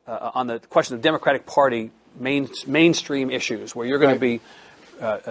on the question of Democratic Party mainstream issues, where you're going to be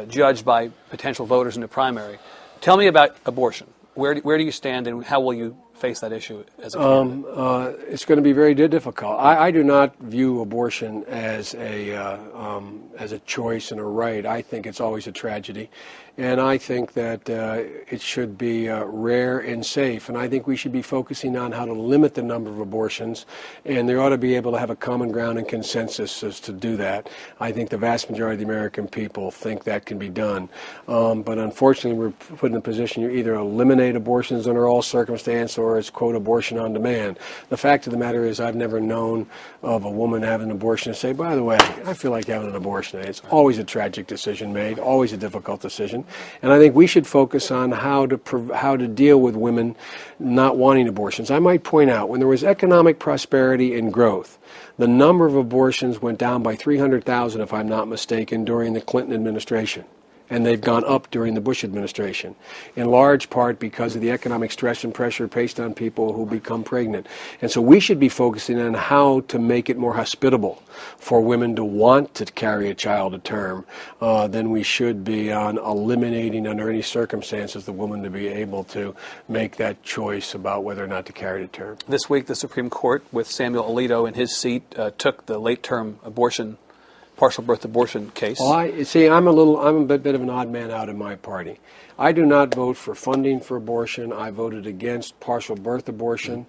judged by potential voters in the primary. Tell me about abortion. Where do you stand, and how will you face that issue as a candidate? It's going to be very difficult. I do not view abortion as a choice and a right. I think it's always a tragedy, and I think that it should be rare and safe. And I think we should be focusing on how to limit the number of abortions, and there ought to be able to have a common ground and consensus as to do that. I think the vast majority of the American people think that can be done. But unfortunately, we're put in a position you either eliminate abortions under all circumstances, or it's, quote, abortion on demand. The fact of the matter is I've never known of a woman having an abortion and say, by the way, I feel like having an abortion. It's always a tragic decision made, always a difficult decision. And I think we should focus on how to deal with women not wanting abortions. I might point out, when there was economic prosperity and growth, the number of abortions went down by 300,000, if I'm not mistaken, during the Clinton administration. And they've gone up during the Bush administration, in large part because of the economic stress and pressure placed on people who become pregnant. And so we should be focusing on how to make it more hospitable for women to want to carry a child to term than we should be on eliminating under any circumstances the woman to be able to make that choice about whether or not to carry to term. This week, the Supreme Court, with Samuel Alito in his seat, took the late-term partial birth abortion case. Well, I'm a bit of an odd man out in my party. I do not vote for funding for abortion. I voted against partial birth abortion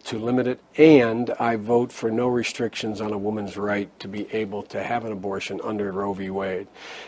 to limit it, and I vote for no restrictions on a woman's right to be able to have an abortion under Roe v. Wade.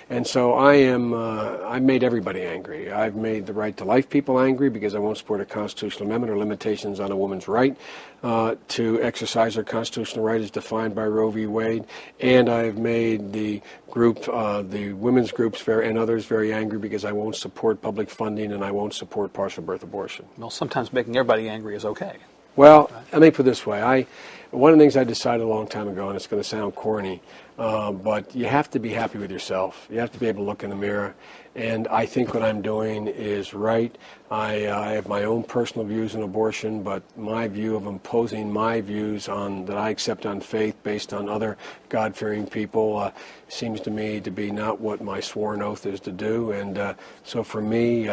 And so I've made everybody angry. I've made the right to life people angry because I won't support a constitutional amendment or limitations on a woman's right to exercise her constitutional right as defined by Roe v. Wade. And I've made the women's groups and others very angry because I won't support public funding and I won't support partial birth abortion. Well, sometimes making everybody angry is okay. Well, let me put it this way. One of the things I decided a long time ago, and it's going to sound corny, but you have to be happy with yourself. You have to be able to look in the mirror. And I think what I'm doing is right. I have my own personal views on abortion, but my view of imposing my views that I accept on faith based on other God-fearing people seems to me to be not what my sworn oath is to do. And so for me,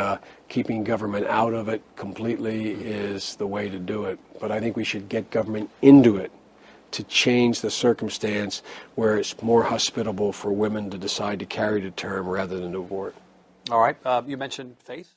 keeping government out of it completely is the way to do it. But I think we should get government into it to change the circumstance where it's more hospitable for women to decide to carry to term rather than to abort. All right. You mentioned faith.